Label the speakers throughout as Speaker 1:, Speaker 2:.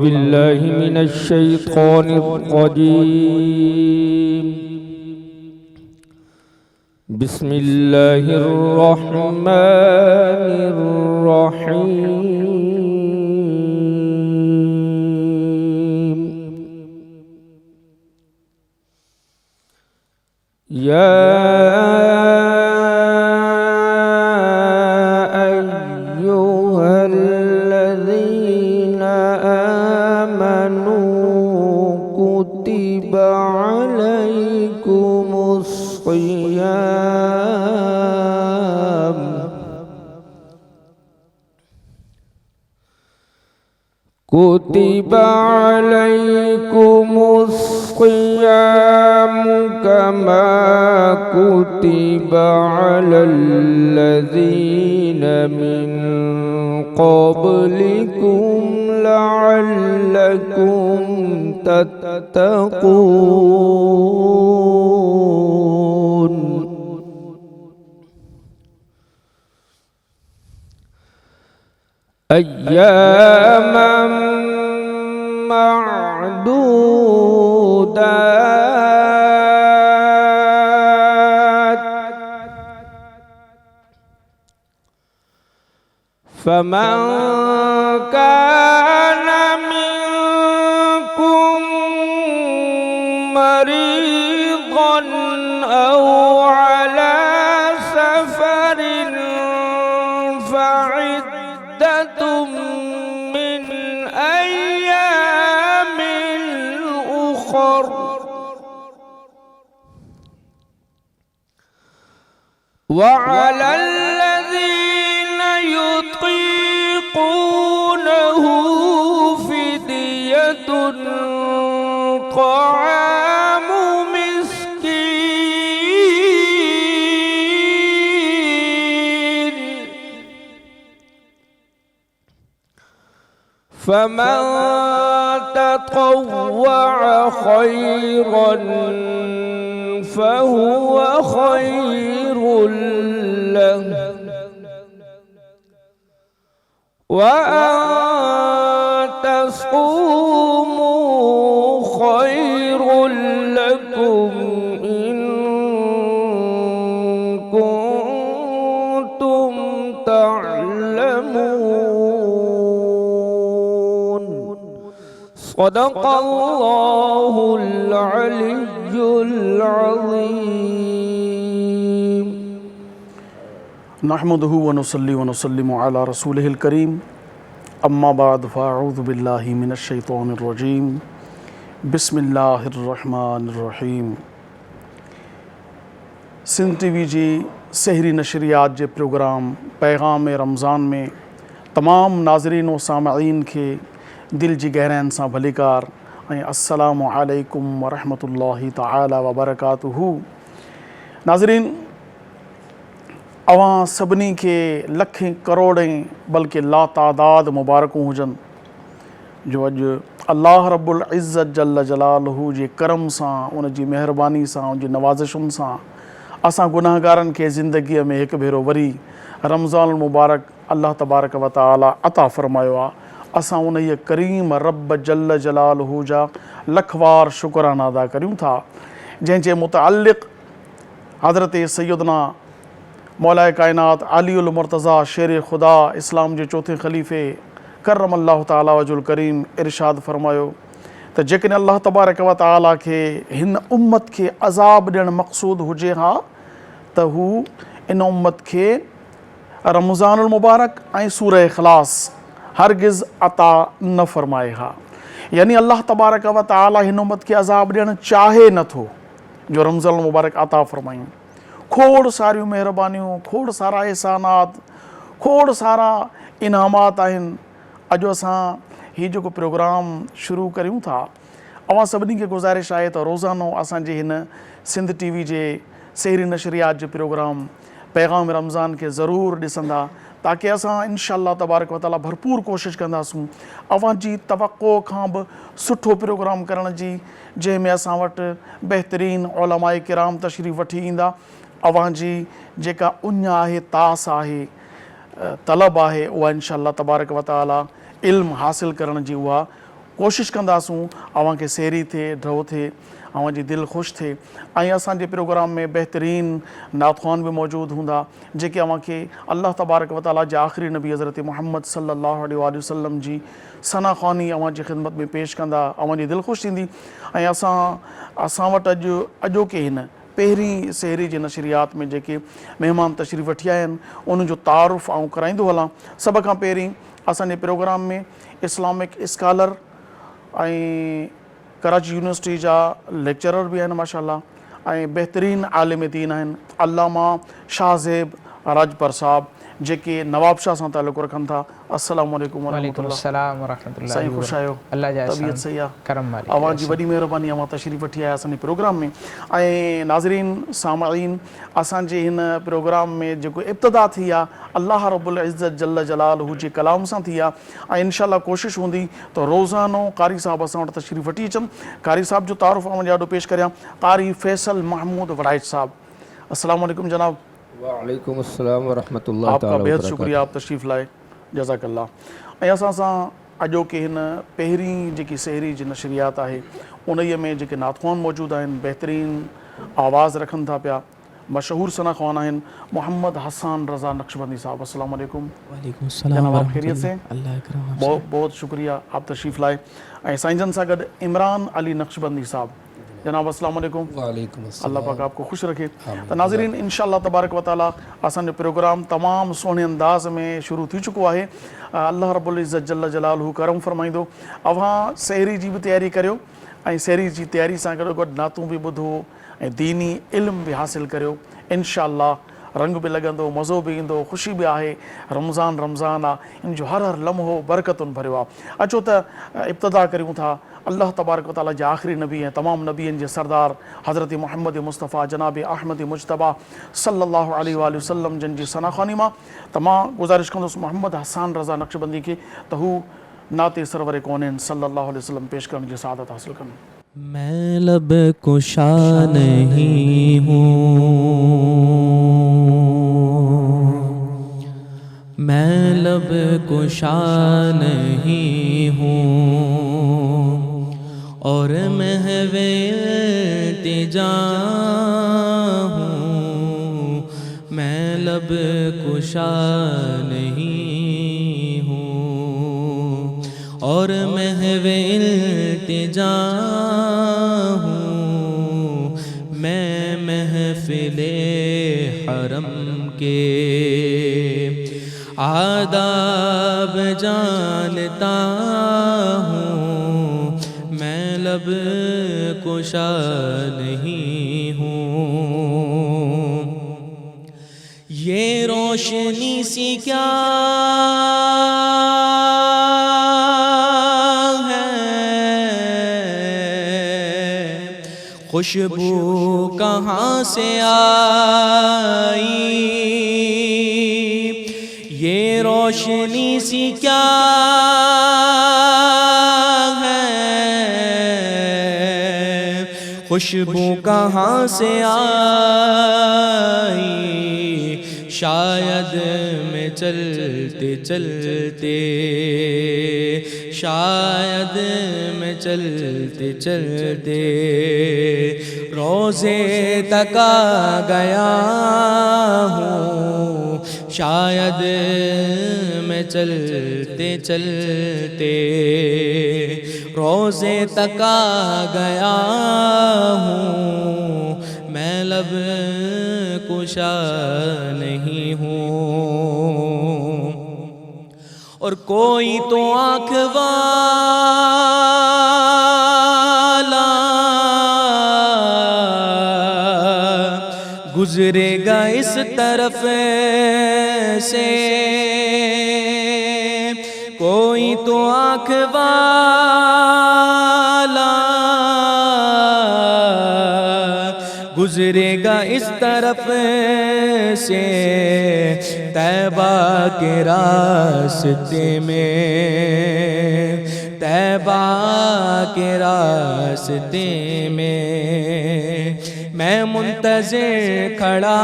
Speaker 1: بالله من الشيطان الرجيم. بسم الله الرحمن الرحيم. يا كتب عليكم الصيام كما كتب على الذين من قبلكم لعلكم تتقون. أياما معدودات، فمن كان منكم مريضا أو على سفر فعدة من أيام أخر. وعلى الذين يطيقونه فدية طعام مسكين، فمن تطوع خيرا فهو خير له، وأن تصوموا خير لكم إن كنتم تعلمون. صدق الله العلي العظيم.
Speaker 2: نحمده ونصلي ونسلم على رسوله الكريم، اما بعد فاعوذ باللہ من الشیطان الرجیم، بسم اللہ الرحمن الرحیم۔ سندھ ٹی وی جی سحری نشریات جے پروگرام پیغام رمضان میں تمام ناظرین و سامعین کے دل جی گہرائن سان بھلیکار السلام علیکم ورحمۃ اللہ تعالی وبرکاتہ۔ ناظرین، اواں سبنی کے لکھیں کروڑیں بلکہ لا تعداد مبارکوں ہوجن جو اج اللہ رب العزت جل جلالہ جے کرم سان، ان جی مہربانی سان، ان جی نوازشن سان اساں گناہ گارن کے زندگی میں ایک بھیرو وری رمضان المبارک اللہ تبارک و تعالی عطا فرمایا۔ اساں ان کریم رب جل جلالہ جا لکھوار شکرانہ ادا کریوں تھا، جن کے متعلق حضرت سیدنا مولا کائنات علی المرتضیٰ شیر خدا اسلام جے چوتھے خلیفے کرم اللہ تعالی وجہ الکریم ارشاد فرمایو تو جیکن اللہ تبارک و تعالی کے ہن امت کے عذاب ڈیڑ مقصود ہوجے ہاں تو ہو ان امت کے رمضان المبارک اور سورہ اخلاص ہرگز عطا نہ فرمائے ہاں۔ یعنی اللہ تبارک و تعالی ہن امت کے عذاب ڈیڑ چاہے نہ تھو جو رمضان المبارک عطا فرمائیں۔ کھوڑ ساری مہربانیوں، کھوڑ سارا احسانات، کھوڑ سارا انعامات آہن۔ اجو اساں ہی جو پروگرام شروع کریوں تھا، اواں سبنی کے گزارش آئے تو روزانہ اساں جے ہن سندھ ٹی وی جے سحری نشریات جے پروگرام پیغام رمضان کے ضرور ڈسندا، تاکہ اساں انشاءاللہ تبارک و تعالی بھرپور کوشش کنداسوں اواں جی توقع کھان بھی سٹھو پروگرام کرن جی، جے میں اساں وٹ بہترین علماء کرام تشریف وٹھی ایندا، اواں جی جیکا انیا ہے، تاس ہے، طلب ہے، وہ انشاءاللہ تبارک و تعالی علم حاصل کرن جی وہ कोशिशि कंदासूं अव्हांखे सेरी थिए, ड्रव थिए, अव्हांजी दिलि ख़ुशि थिए। ऐं असांजे प्रोग्राम में बहितरीन नातख़्वान बि मौजूदु हूंदा जेके अव्हांखे अल्लाह तबारक व ताला जे आख़िरी नबी हज़रत मुहम्मद सल्लल्लाहु अलैहि वसल्लम जी सनाख़्वानी अव्हांजी ख़िदमत में पेश कंदा। अव्हांजी दिलि ख़ुशि थींदी। ऐं असां वटि अॼोके हिन पहिरीं सहरी जी नशरियात में जेके महिमान तशरीफ़ वठी आया आहिनि उन्हनि जो तारुफ़ आउं कराईंदो हलां। सभ खां पहिरीं असांजे प्रोग्राम में इस्लामिक स्कॉलर ऐं कराची यूनिवर्सिटी जा लेक्चरर बि आहिनि माशाअल्लाह, ऐं बहितरीन आलिम दीन आहिनि अल्लामा शाहज़ेब राजपर साहब जेके नवाब शाह सां ताल्लुक़ रखनि था। अस्सलामु अलैकुम वरहमतुल्लाह। साईं ख़ुशि आहियो? तबियत सही आहे? अव्हांजी वॾी महिरबानी अव्हां तशरीफ़ वठी आया असांजे प्रोग्राम में। ऐं नाज़रीन सामईन, असांजे हिन प्रोग्राम में जेको इब्तिदा थी आहे अल्लाह रब्बुल इज़्ज़त जल्ल जलालहू जे कलाम सां थी आहे। ऐं इंशाअल्लाह कोशिशि हूंदी त रोज़ानो कारी साहब असां वटि तशरीफ़ वठी अचनि। कारी साहब जो तारुफ़ अव्हां ॾाढो पेश करियां। कारी फैसल महमूद वड़ाइच साहब, अस्सलामु अलैकुम जनाब।
Speaker 1: वालेकुम अस्सलाम व रहमतुल्लाह
Speaker 2: आपका
Speaker 1: ताला
Speaker 2: बेहद
Speaker 1: व
Speaker 2: शुक्रिया आप तशरीफ़ लाए, जज़ाकल्ला। ऐं असां सां अॼोके हिन पहिरीं जेकी सहरी जी नशरियात आहे उन्हीअ में जेके नातख़्वान मौजूदु आहिनि बहितरीन आवाज़ रखनि था पिया, मशहूर सनाख़्वान आहिनि मोहम्मद हसन रज़ा नक्शबंदी साहब। अस्सलामु अलैकुम। जनाब आप खैरियत से? बहुत बहुत शुक्रिया आप तशरीफ़ लाए। ऐं साईंजन सां गॾु इमरान अली नक्शबंदी साहब। जनाब अस्सलामु अलैकुम। अल्लाह पाक आपको ख़ुशि रखे। त नाज़रीन इंशाअल्लाह तबारक व ताला असांजो प्रोग्राम तमामु सुहिणे अंदाज़ में शुरू थी चुको आहे। अल्लाह रब्बुल इज़्ज़त जल्ल जलालहू करम फरमाईंदो। अव्हां सहरी जी बि तयारी करियो ऐं सहरी जी तयारी सां गॾो गॾु नातूं बि ॿुधो ऐं दीनी इल्म बि हासिलु करियो। इंशाअल्लाह रंग बि लॻंदो, मज़ो बि ईंदो, ख़ुशी बि आहे। रमज़ान आहे, इन जो हर हर लम्हो बरकतुनि भरियो आहे। अचो त इब्तिदा करियूं था अल्लाह तबारक व ताला जे आख़िरी नबी ऐं तमामु नबियनि जे सरदार हज़रत मुहम्मद मुस्तफ़ा जनाब अहमद मुजतबा सल्लल्लाहु अलैहि वसल्लम जन जी सनाख़्वानी मां। त मां गुज़ारिश कंदुसि मोहम्मद हसन रज़ा नक्शबंदी खे त हू नाते सरवर कौनैन सल्लल्लाहु अलैहि वसल्लम पेश करण जी सआदत हासिल कनि।
Speaker 3: मैं लब कुशा नहीं हूँ, मैं लब कुशा नहीं हूँ और महवे इल्तिजा हूँ, मैं लब कुशा नहीं हूँ और महवे इल्तिजा हूँ, मैं महफिले हरम के आदाब जानता हूँ, मैं लब कुशा नहीं हूँ। ये रोशनी सी क्या खुशबू कहाँ से आई, ये रोशनी सी क्या है, खुशबू कहाँ से आई, शायद मैं चलते चलते, शायद मैं चलते चलते रोज़े तक आ गया हूँ, शायद मैं चलते चलते रोज़े तक आ गया हूँ, मैं लब कुशा नहीं हूँ। और कोई तो आँख वाला गुजरेगा इस तरफ से, कोई तो आँख वाला गुजरेगा इस तरफ से, तैबा के रास्ते में, तैबा के रास्ते में मैं मुंतज़िर खड़ा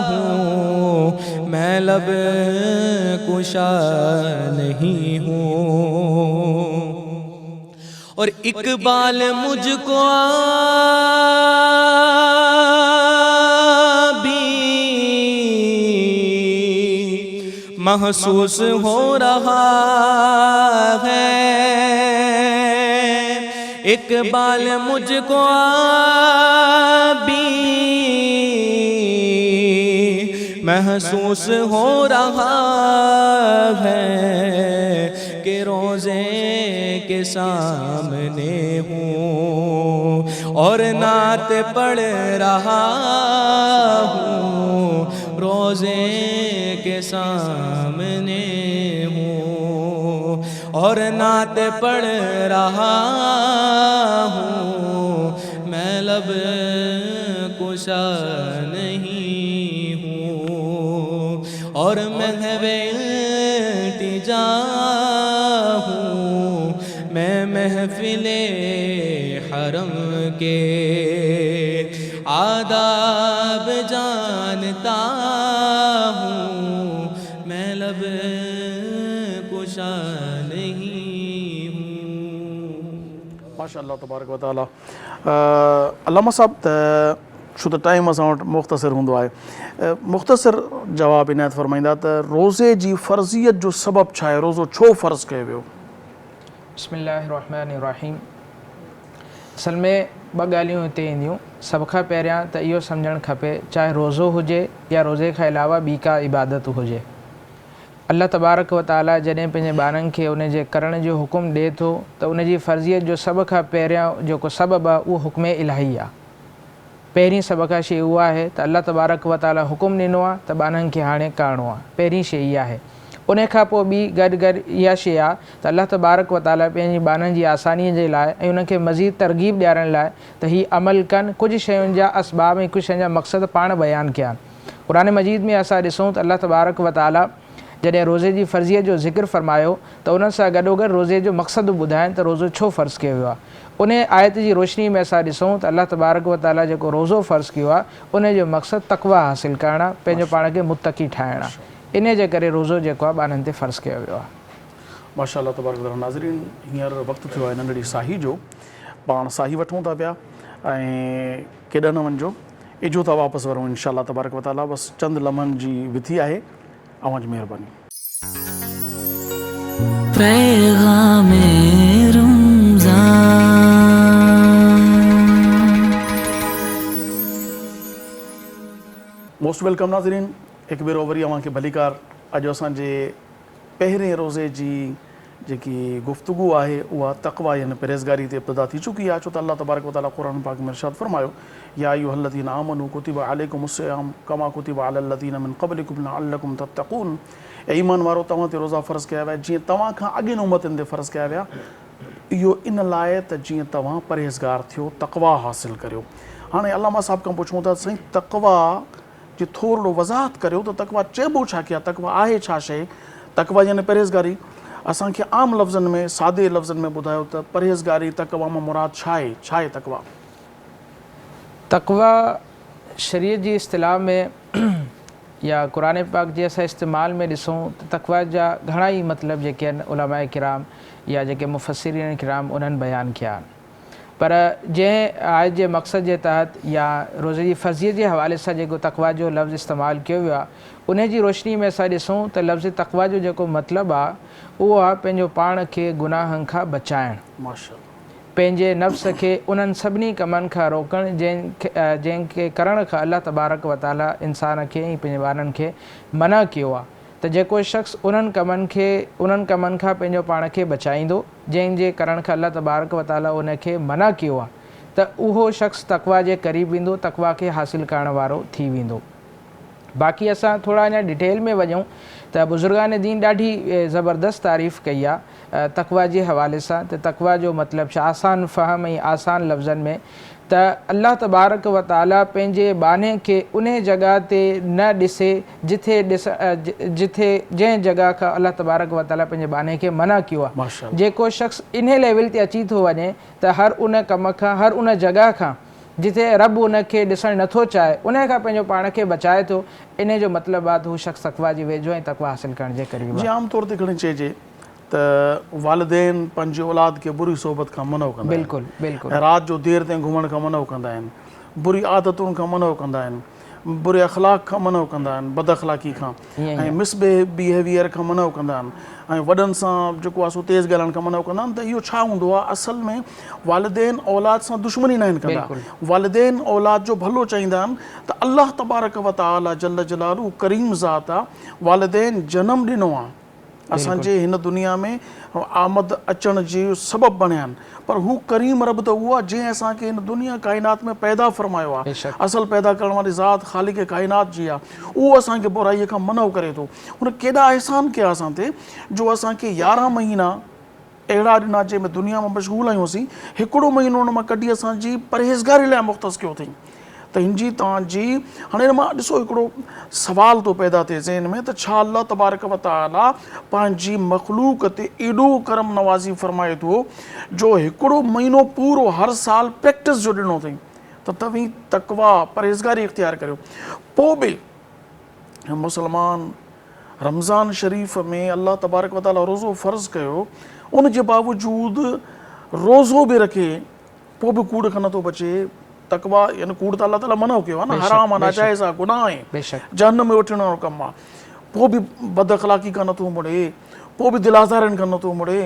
Speaker 3: हूँ, मैं लब कुशा नहीं हूँ। اور اقبال مجھ کو بھی محسوس ہو رہا ہے، اقبال مجھ کو بھی محسوس ہو رہا ہے کہ روزے کے سامنے ہوں اور نعت پڑھ رہا ہوں، روزے کے سامنے ہوں اور نعت پڑھ رہا ہوں، میں لب کشا نہیں ہوں اور محو التجا ہوں، میں محفل حرم کے آداب جانتا ہوں، میں لب کشا نہیں ہوں۔
Speaker 2: ماشاء اللہ تبارک و تعالیٰ۔ علامہ صاحب छो त टाइम असां वटि मुख़्तसिर हूंदो आहे, मुख़्तसिर जवाबु इनायत फ़रमाईंदा त रोज़े जी फ़र्ज़ियत जो सबबु छा आहे, रोज़ो छो फ़र्ज़ कयो वियो?
Speaker 1: बिस्मिल्लाहिर्रहमानिर्रहीम। असल में ॿ ॻाल्हियूं हिते ईंदियूं। सभ खां पहिरियां त इहो सम्झणु खपे, चाहे रोज़ो हुजे या रोज़े खां अलावा ॿी का इबादत हुजे, अल्लाह तबारक व ताला जॾहिं पंहिंजे ॿारनि खे उन जे करण जो हुकुम ॾिए थो त उन जी फ़र्ज़ियत जो सभ खां पहिरियां जेको सबबु आहे उहो हुक्म इलाही आहे। पहिरीं सभ खां शइ उहा आहे त अल्लाह तबारक व ताला हुकुम ॾिनो आहे त ॿारनि खे हाणे करिणो आहे, पहिरीं शइ इहा आहे। उन खां पोइ ॿी गॾु इहा शइ आहे त अल्लाह तबारक व ताला पंहिंजी ॿारनि जी आसानीअ जे लाइ ऐं उनखे मज़ीद तरग़ीब ॾियारण लाइ त हीअ अमल कनि, कुझु शयुनि जा असबाब ऐं कुझु शयुनि जा मक़सद पाण बयानु कया आहिनि। क़ुरान मजीद में असां ॾिसूं त अल्लाह तबारक व ताला जॾहिं रोज़े जी फ़र्ज़ियत जो ज़िक्र फ़रमायो त उन सां गॾोगॾु रोज़े जो मक़सदु ॿुधाइनि त रोज़ो छो फ़र्ज़ु कयो वियो आहे। उन आयत जी रोशनी में असां ॾिसूं त अल्लाह तबारक व ताला जेको रोज़ो फ़र्ज़ु कयो आहे उन जो मक़सदु तक़वा हासिलु करणु आहे, पंहिंजो पाण खे मुत्तक़ी ठाहिणु आहे। इन जे करे रोज़ो जेको आहे ॿारनि ते फ़र्ज़ु कयो वियो आहे।
Speaker 2: माशाअल्लाह तबारक व ताला। नाज़रीन, हींअर वक़्तु थियो आहे नंढड़ी साही जो, पाण साही वठूं था पिया ऐं केॾा न वञिजो, इजो था वापसि वरूं इंशाअल्लाह तबारक व ताला। बसि चंद लम्हनि जी विधी आहे, अवां जी महिरबानी।
Speaker 4: पैग़ामे रमज़ान।
Speaker 2: मोस्ट वेलकम नाज़रीन, हिकु भेरो वरी अव्हांखे भलीकार। अॼु असांजे पहिरें रोज़े जी जेकी गुफ़्तगू आहे उहा तक़वा यानी परहेज़गारी ते इब्तिदा थी चुकी आहे, छो त अल्लाह तबारक व ताला क़ुरान पाक में इरशाद फ़रमायो, या अय्युहल्लज़ीना आमनू कुतिबा अलैकुमुस्सियाम कमा कुतिबा अलल्लज़ीना मिन क़ब्लिकुम लअल्लकुम तत्तक़ून। ऐं ईमान वारो, तव्हां ते रोज़ा फ़र्ज़ु कया विया जीअं तव्हां खां अॻियनि उम्मतुनि ते फ़र्ज़ु कया विया, इहो इन लाइ त जीअं तव्हां परहेज़गार थियो, तक़वा हासिलु करियो। हाणे अल्लामा साहिब खां पुछूं था, साईं तक़वा जी थोरो वज़ाहत करियो त तक़वा चइबो छा कया, तक़वा आहे छा शइ? तक़वा यानी परहेज़गारी। असांखे आम लफ़्ज़नि में, सादे लफ़्ज़नि में ॿुधायो त परहेज़गारी तक़वा मां मुराद छा आहे तक़वा?
Speaker 1: तक़वा शरीयत जी इस्तिलाह में या क़ुरान पाक जे असां इस्तेमाल में ॾिसूं त तक़वा जा घणा ई मतिलब जेके आहिनि उलमाए किराम या जेके मुफ़स्सिरीन किराम उन्हनि बयानु कया आहिनि। पर जंहिं आयत जे मक़सद जे तहत या रोज़े जी फ़र्ज़ियत जे हवाले सां जेको तक़वा जो लफ़्ज़ इस्तेमालु कयो वियो आहे, उन जी रोशनी में असां ॾिसूं त लफ़्ज़ तक़वा जो जेको मतिलबु आहे उहो आहे पंहिंजो पाण खे गुनाहनि खां बचाइणु, पंहिंजे नफ़्स खे उन्हनि सभिनी कमनि खां रोकणु जंहिंखे करण खां अल्लाह तबारक व ताला इंसान खे ऐं पंहिंजे ॿारनि खे मना कयो आहे। त जेको शख़्स उन्हनि कमनि खां पंहिंजो पाण खे बचाईंदो जंहिंजे करण खां अल्लाह तबारक व ताला उनखे मना कयो आहे, त उहो शख़्स तक़वा जे क़रीब ईंदो, तक़वा खे हासिलु करण वारो थी वेंदो। बाक़ी असां थोरा अञा डिटेल में वञूं त बुज़ुर्गान दीन ॾाढी ज़बरदस्त तारीफ़ कई आहे तक़वा जे हवाले सां। त तक़वा जो मतिलबु छा, आसान फ़हम ऐं आसान लफ़्ज़नि में त अल्लाह तबारक व ताला पंहिंजे बाने खे उन जॻह ते न ॾिसे जिथे जंहिं जॻह खां अल्लाह तबारक व ताला पंहिंजे बाने खे मना कयो आहे। जेको शख़्स इन लेवल ते अची थो वञे त हर उन कम खां, हर उन जॻह खां जिथे रब उनखे ॾिसणु नथो चाहे उन खां पंहिंजो पाण खे बचाए थो, इन जो मतिलबु आहे त हू शख़्स तक़वा जी वेझो ऐं तक़वा हासिलु करण जे क़रीब आहे।
Speaker 2: जीअं आम तौर ते घणी चइजे त वालिदैन पंहिंजे औलाद खे बुरी सोबत खां मनो कंदा आहिनि,
Speaker 1: बिल्कुलु बिल्कुलु
Speaker 2: ऐं राति जो देरि ताईं घुमण खां मनो कंदा आहिनि, बुरी आदतुनि खां मनो कंदा आहिनि, बुरे अख़लाक खां मनो कंदा आहिनि, बद अख़लाक़ी खां, ऐं मिसबिहेवियर खां मनो कंदा आहिनि, ऐं वॾनि सां जेको आहे सो तेज़ ॻाल्हाइण खां मनो कंदा आहिनि। त इहो छा हूंदो आहे, असल में वालिदैन औलाद सां दुश्मनी न आहिनि कंदा, वालिदैन औलाद जो भलो चाहींदा आहिनि। त अल्लाह तबारक व तआला जल्ल जलालहू करीम ज़ात आहे, वालिदैन जनमु ॾिनो आहे, असांजे हिन दुनिया में आमद अचण जी सबबु बणिया आहिनि, पर हू करीम रब त उहो आहे जंहिं असांखे हिन दुनिया काइनात में पैदा फ़रमायो आहे। असल पैदा करण वारी ज़ात ख़ालिक़ काइनात जी आहे, उहो असांखे बुराईअ खां मनो करे थो। हुन केॾा अहसान कया असां ते, जो असांखे 11 महीना अहिड़ा ॾिना जंहिंमें दुनिया में मशगूल आहियूंसीं, हिकिड़ो महीनो हुन मां कढी असांजी परहेज़गारी लाइ मुख़्तस कयो अथई। त हिनजी तव्हांजी हाणे हिन मां ॾिसो हिकिड़ो सुवाल थो पैदा थिए ज़हन में, त छा अल्लाह तबारक व तआला पंहिंजी मख़लूक ते एॾो करम नवाज़ी फ़रमाए थो जो हिकिड़ो महीनो पूरो हर साल प्रैक्टिस जो ॾिनो अथई त तव्हीं तक़वा परहेज़गारी इख़्तियार करियो। पोइ बि मुसलमान रमज़ान शरीफ़ में अल्लाह तबारक व तआला रोज़ो फ़र्ज़ु कयो, उन जे बावजूदि रोज़ो बि रखे, पोइ बि कूड़ खां नथो बचे। तक़वा यानी कूड़ त अल्लाह ताला मनो कयो आहे न, हराम आहे, नाजाइज़ आहे, गुनाह आहे, जहन्नम में वठण वारो कमु आहे। पोइ बि बद अख़लाक़ी खां नथो मुड़े, पोइ बि दिलाज़ारनि खां नथो मुड़े,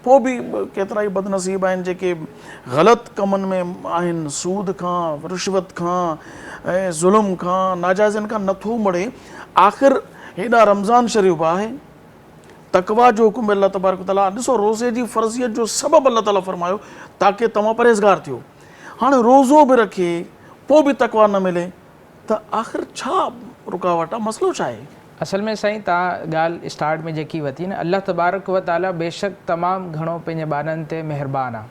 Speaker 2: पोइ बि केतिरा ई बदनसीब आहिनि जेके ग़लति कमनि में आहिनि, सूद खां, रिश्वत खां ऐं ज़ुल्म खां, नाजाइज़नि खां नथो मुड़े। आख़िर हेॾा रमज़ान शरीफ़ आहे, तक़वा जो हुकुम अल्लाह तबारक तआला, ॾिसो रोज़े जी फ़र्ज़ियत जो सबबु अल्लाह ताला फ़रमायो ताकी तव्हां परहेज़गार थियो। हाणे रोज़ो बि रखे पोइ बि तक़वा न मिले त आख़िर छा रुकावट आहे, मसइलो छा आहे?
Speaker 1: असल में साईं तव्हां ॻाल्हि स्टार्ट में जेकी वरिती न, अल्लाह तबारक व तआला बेशक तमामु घणो पंहिंजे ॿारनि ते महिरबान आहे।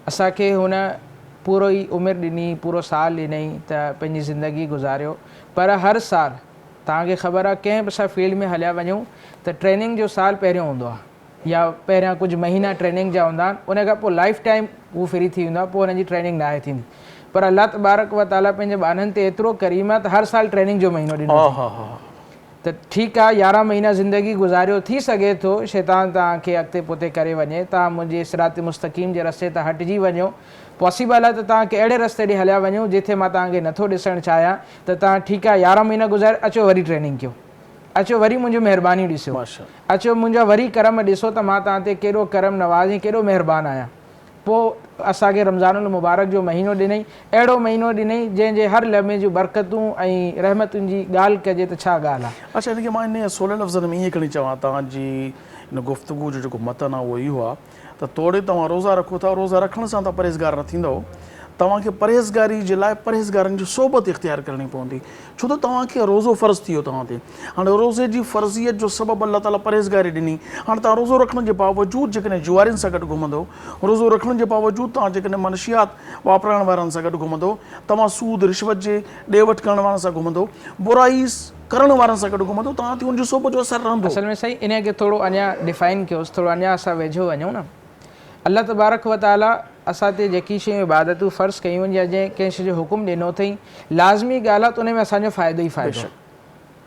Speaker 1: असांखे हुन पूरो ई उमिरि ॾिनी, पूरो साल ॾिनई त पंहिंजी ज़िंदगी गुज़ारियो, पर हर साल तव्हांखे ख़बर आहे कंहिं बि असां फील्ड में हलिया वञूं त ट्रेनिंग जो साल पहिरियों हूंदो आहे, या पहिरियां कुझु महीना ट्रेनिंग जा हूंदा आहिनि, उन खां पोइ लाइफ टाइम हू फ्री थी वेंदो आहे, पोइ हुनजी ट्रेनिंग न आहे थींदी। पर अल्लाह तबारक व तआला पंहिंजे ॿारनि ते एतिरो करीम आहे त हर साल ट्रेनिंग जो महीनो ॾिनो। त ठीकु आहे 11 महीना ज़िंदगी गुज़ारियो, थी सघे थो शैतान तव्हांखे अॻिते पुठिते करे वञे, तव्हां मुंहिंजे सिरात मुस्तक़ीम जे रस्ते तां हटिजी वञो, पॉसिबल आहे त तव्हांखे अहिड़े रस्ते ॾे हलिया वञो जिथे मां तव्हांखे नथो ॾिसणु चाहियां। त तव्हां ठीकु आहे 11 महीना गुज़ारे, अचो वरी ट्रेनिंग कयो, अचो वरी मुंहिंजो महिरबानी ॾिसो, अचो मुंहिंजा वरी करम ॾिसो त मां तव्हां ते केॾो करम नवाज़ी, केॾो महिरबानी आहियां। पोइ असांखे रमज़ानुल मुबारक जो महीनो ॾिनई, अहिड़ो महीनो ॾिनई जंहिंजे हर लम्हे जूं बरकतूं ऐं रहमतुनि जी ॻाल्हि कजे त छा ॻाल्हि आहे।
Speaker 2: अच्छा, हिनखे मां इन सोलह लफ़्ज़नि में ईअं खणी चवां, तव्हांजी हिन गुफ़्तगू जो जेको मतन आहे उहो इहो आहे त तोड़े तव्हां रोज़ा रखो था, रोज़ा रखण सां त परहेज़गार न थींदव, तव्हांखे परहेज़गारी जे लाइ परहेज़गारनि जी सोबत इख़्तियार करणी पवंदी, छो त तव्हांखे रोज़ो फ़र्ज़ु थी वियो तव्हां ते। हाणे रोज़े जी फ़र्ज़ियत जो सबबु अल्लाह ताला परहेज़गारी ॾिनी। हाणे तव्हां रोज़ो रखण जे बावजूदि जेकॾहिं जुआरियुनि सां गॾु घुमंदो, रोज़ो रखण जे बावजूदि तव्हां जेकॾहिं मनशियात वापराइण वारनि सां गॾु घुमंदो, तव्हां सूद रिश्वत जे ॾे वठि करण वारनि सां घुमंदो, बुराई करण वारनि सां गॾु घुमंदो, तव्हां ते हुनजी सोबत जो असरु रहंदो।
Speaker 1: असल में साईं इन खे थोरो अञा डिफाइन कयोसि, थोरो अञा असां वेझो वञूं न। अल्लाह तबारक व तआला असां ते जेकी शयूं इबादतूं फ़र्ज़ु कयूं आहिनि या जंहिं कंहिं शइ जो हुकुम ॾिनो अथई, लाज़मी ॻाल्हि आहे त उन में असांजो फ़ाइदो ई फ़ाइदो,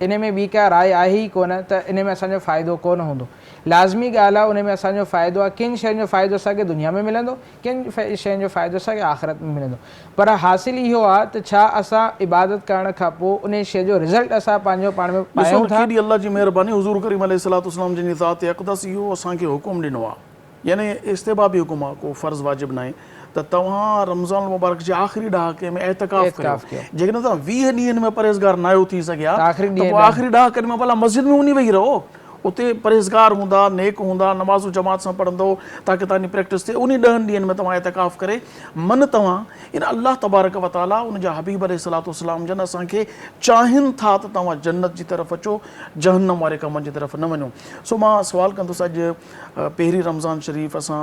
Speaker 1: इन में ॿी का राय आहे ई कोन त इन में असांजो फ़ाइदो कोन हूंदो। लाज़मी ॻाल्हि आहे उन में असांजो फ़ाइदो आहे, किन शयुनि जो फ़ाइदो असांखे दुनिया में मिलंदो, किन शयुनि जो फ़ाइदो असांखे आख़िरत में मिलंदो। पर हासिल इहो आहे त छा असां इबादत करण खां पोइ उन शइ जो रिज़ल्ट असां पंहिंजो पाण में पायूं था।
Speaker 2: केॾी अल्लाह जी महिरबानी, हुज़ूर करीम अलैहिस्सलाम जिन ज़ात अक़दस इहो असांखे हुकुम ॾिनो आहे, यानी इस्तिहबाबी हुकुम आहे, को फ़र्ज़ु वाजिबु न आहे त तव्हां रमज़ान मुबारक जे आख़िरी ॾहाके में एतिकाफ़ कयो। जेकॾहिं तव्हां 20 ॾींहंनि में परहेज़गार न आहियो थी सघिया त पोइ आख़िरी ॾहाकनि में भला मस्जिद में वञी वेही रहो, उते परहेज़गार हूंदा, नेक हूंदा, नमाज़ूं जमात सां पढ़ंदो ताकी तव्हांजी प्रैक्टिस थिए। उन 10 ॾींहंनि में तव्हां एतिकाफ़ करे मन तव्हां इन अल्लाह तबारक व तआला उनजा हबीब अलैहिस्सलाम जन असांखे चाहिनि था त तव्हां जन्नत जी तरफ़ अचो, जहन्नम वारे कमनि जी तरफ़ न वञो। सो मां सुवालु कंदुसि, अॼु पहिरीं रमज़ान शरीफ़ असां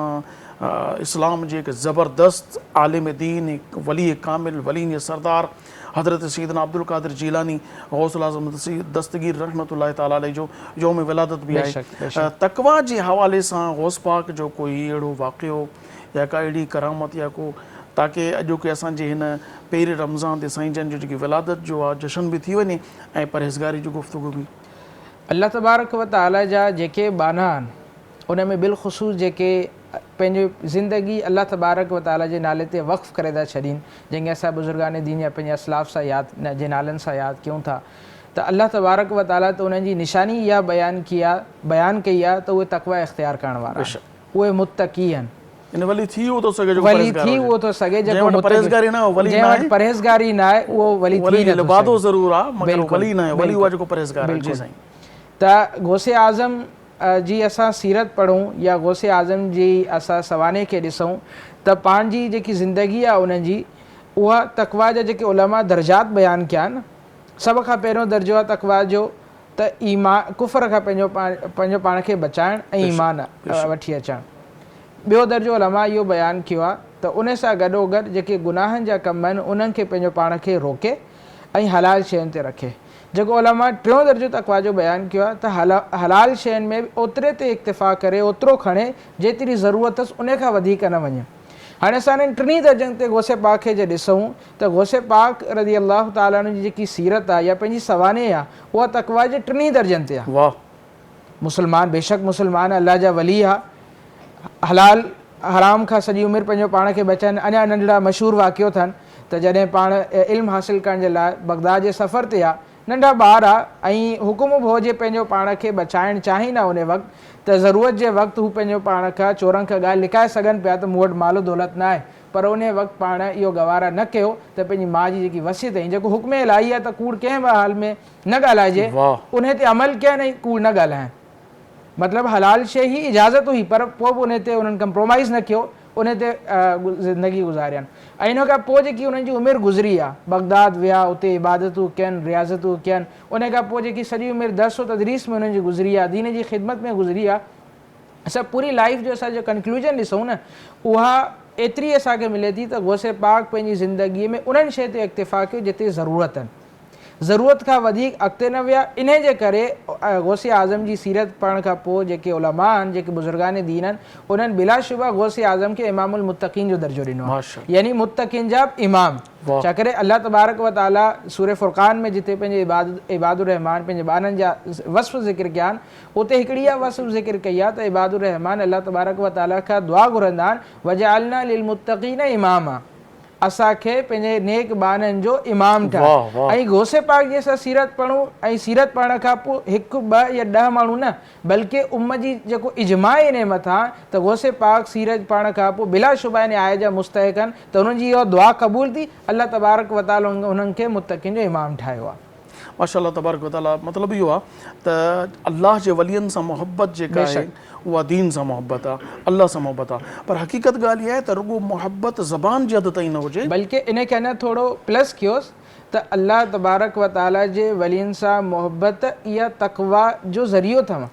Speaker 2: इस्लाम जे हिकु ज़बरदस्त आलिम दीन, हिकु वली कामिल, वली सरदार हज़रत सैयदना अब्दुल क़ादिर जीलानी गौसुल आज़म दस्तगीर रहमतुल्लाह ताला अलैह जो यौम विलादत बि आहे। तक़वा जे हवाले सां गौस पाक जो कोई अहिड़ो वाक़ियो या का अहिड़ी करामत या को, ताकी अॼु के असांजे हिन पहिरें रमज़ान ते साईं जन जो जेकी विलादत जो आहे जशन बि थी वञे ऐं परहेज़गारी जो गुफ़्तगू बि।
Speaker 1: अल्लाह तबारक व तआला जा जेके बाना आहिनि उन में बिलख़ुसूस जेके पंहिंजी ज़िंदगी अल्लाह तबारक व ताला जे नाले ते वक़्फ़ करे था छॾीनि, जंहिंखे असां बुज़ुर्गान दीन या पंहिंजे असलाफ़ सां यादि जे नालनि सां यादि कयूं था, त अल्लाह तबारक व ताला त उन्हनि जी निशानी इहा बयानु कई आहे त उहे तक़वा इख़्तियार करण वारा आहिनि, उहे मुत्तक़ी आहिनि।
Speaker 2: इन वली थी उहो थो सघे जो
Speaker 1: वली थी उहो थो सघे जेको
Speaker 2: परहेज़गारी न वली
Speaker 1: जंहिं वटि परहेज़गारी न आहे उहो वली थी नथो
Speaker 2: लिबादो ज़रूर आहे मगर वली न आहे, वली उहा जेको परहेज़गार आहे। जी साईं।
Speaker 1: त गौसे आज़म जी असां सीरत पढ़ूं या गौसे आज़म जी असां सवाने खे ॾिसूं त पंहिंजी जेकी ज़िंदगी आहे उन्हनि जी उहा तक़वा जा जेके उलमा दर्जात बयानु कया आहिनि, सभ खां पहिरियों दर्जो आहे तक़वा जो त ईमान कुफ़र खां पंहिंजो पाण खे बचाइणु ऐं ईमान वठी अचणु। ॿियो दर्जो उलमा इहो बयानु कयो आहे त उन सां गॾोगॾु जेके गुनाहनि जा कम आहिनि उन्हनि खे पंहिंजो पाण खे रोके ऐं हलाल शयुनि ते रखे। जेको उलमा टियों दर्जो तक़वा जो बयानु कयो आहे त हलाल शयुनि में ओतिरे ते इक्तिफ़ा करे ओतिरो खणे जेतिरी ज़रूरत अथसि उन खां वधीक न वञे। हाणे असां हिननि टिनी दर्जनि ते गौसे पाक खे जे ॾिसूं त गौसे पाक रज़ी अल्लाह ताला जी जेकी सीरत आहे या पंहिंजी सवाने आहे उहा तक़वा जे टिनी दर्जनि ते आहे।
Speaker 2: वाह।
Speaker 1: मुस्लमान बेशक मुस्लमान अल्लाह जा वली आहे, हलाल हराम खां सॼी उमिरि पंहिंजो पाण खे बचाइनि। अञा नंढड़ा मशहूरु वाक़ियो अथनि त जॾहिं पाण इल्मु हासिलु करण जे लाइ बगदाद जे सफ़र ते आहे, नंढा ॿार आहे ऐं हुकुम बि हुजे पंहिंजो पाण खे बचाइणु चाहीनि उन वक़्तु त ज़रूरत जे वक़्तु हू पंहिंजो पाण खां चोरनि खां ॻाल्हि लिकाए सघनि पिया त मूं वटि मालो दौलत न आहे, पर उन वक़्तु पाण इहो गवारा न कयो त पंहिंजी माउ जी जेकी वसियत ऐं जेको हुक्म इलाही आहे त कूड़ कंहिं बि हाल में न ॻाल्हाइजे, उन ते अमल कयनि ऐं कूड़ न ॻाल्हाइनि। मतिलबु हलाल शइ ई इजाज़त हुई पर पोइ बि उन ते उन्हनि कंप्रोमाइज़ न कयो, उन ते ज़िंदगी गुज़ारियनि। ऐं इन खां पोइ जेकी उन्हनि जी उमिरि गुज़री आहे, बगदाद विया, उते इबादतूं कयनि, रियाज़तूं कयनि, उन खां पोइ जेकी सॼी उमिरि दर्स व तदरीस में उन्हनि जी गुज़री आहे, दीन जी ख़िदमत में गुज़री आहे, असां पूरी लाइफ जो असांजो कंक्लूजन ॾिसूं न उहा एतिरी असांखे मिले थी त गौसे पाक पंहिंजी ज़िंदगीअ में उन्हनि शइ ते इक्तिफ़ा कयो जिते ज़रूरत आहिनि, ज़रूरत खां वधीक अॻिते न विया। इन जे करे गौसे आज़म जी सीरत पढ़ण खां पोइ जेके उलमा आहिनि, जेके बुज़ुर्गान दीन आहिनि, उन्हनि बिलाशुबा गौसे आज़म खे इमामुल मुत्तक़ीन जो दर्जो ॾिनो आहे, यानी मुत्तक़ीन जा इमाम। छा करे अल्लाह तबारक व ताला सूरे फ़ुरक़ान में जिते पंहिंजे इबादुर रहमान पंहिंजे ॿारनि जा वस्फ़ ज़िक्र कया आहिनि, उते हिकिड़ी इहा वस्फ़ ज़िक्र कई आहे त इबादुर रहमान अल्लाह तबारक व ताला खां दुआ घुरंदा आहिनि वजअलना लिल मुत्तक़ीन इमामा, असांखे पंहिंजे नेक बाननि जो इमाम ठाहे। ऐं गौसे पाक जी असां सीरत पढ़ूं ऐं सीरत पढ़ण खां पोइ हिकु ॿ या 10 माण्हू न बल्कि उम्मत जी जेको इजमा इन मथां त गौसे पाक सीरत पढ़ण खां पोइ बिलाशुबा इन आय जा मुस्तहिक़ आहिनि त उन्हनि जी इहा दुआ क़बूल थी, अल्लाह तबारक व ताला उन्हनि खे मुत्तक़ीन जो इमाम ठाहियो आहे।
Speaker 2: माशाअल्लाह तबारक व ताला। मतिलबु इहो आहे त अल्लाह जे वलियनि सां मोहबत जेका आहे उहा दीन सां मोहबत आहे, अल्लाह सां मोहबत आहे, पर हक़ीक़त ॻाल्हि इहा आहे त रुॻो मोहबत ज़बान जी हद ताईं न हुजे,
Speaker 1: बल्कि इन खे अञा थोरो प्लस कयोसि त अल्लाह तबारक व ताला जे वलियनि सां मोहबत इहा तक़वा जो ज़रियो अथव।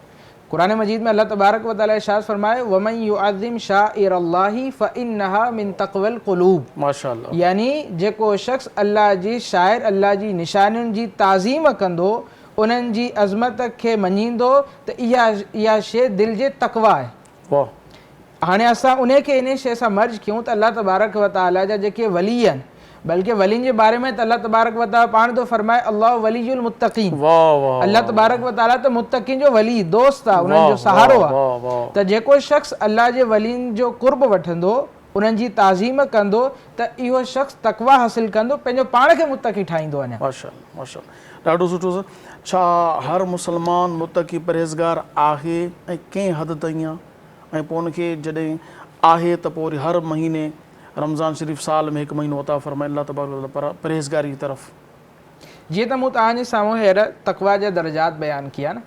Speaker 1: क़ुरान मजीद में अल्लाह तबारक व ताला इरशाद फरमाए वमन युअज़्ज़िम शाइरअल्लाहि फ़इन्नहा मिन तक़वल क़ुलूब, माशाअल्लाह, यानी जेको शख़्स अल्लाह जी शाइर अल्लाह जी निशानियुनि जी ताज़ीम कंदो, उन्हनि जी अज़मत खे मञींदो त इहा शइ दिलि जे तक़वा आहे। हाणे असां उन खे इन शइ सां मर्ज कयूं त अल्लाह तबारक व ताला जा जेके वली आहिनि, बल्कि वलियुनि जे बारे में त अल्लाह तबारक व ताला पाण थो फरमाए अल्लाह वलियुल मुत्तक़ीन, अल्लाह तबारक व ताला त मुत्तक़ीन जो वली दोस्त आहे, उन्हनि जो सहारो आहे। त जेको शख़्स अल्लाह जे वलियुनि जो कुर्ब वठंदो, उन्हनि जी ताज़ीम कंदो त इहो शख़्स तक़वा हासिल कंदो, पंहिंजो पाण खे मुत्तक़ी ठाहींदो वञे।
Speaker 2: माशाअल्लाह माशाअल्लाह, ॾाढो सुठो सर। छा हर मुस्लमान मुत्तक़ी परहेज़गार आहे ऐं कंहिं हद ताईं आहे, ऐं पोइ उनखे जॾहिं आहे त पोइ वरी हर महीने रमज़ान शरीफ़ साल में 1 महीनो अता फरमाए अल्लाह तबारक व ताला परहेज़गारी की तरफ़?
Speaker 1: जीअं त मूं तव्हांजे साम्हूं हींअर तक़वा जा दर्जात बयानु कया न,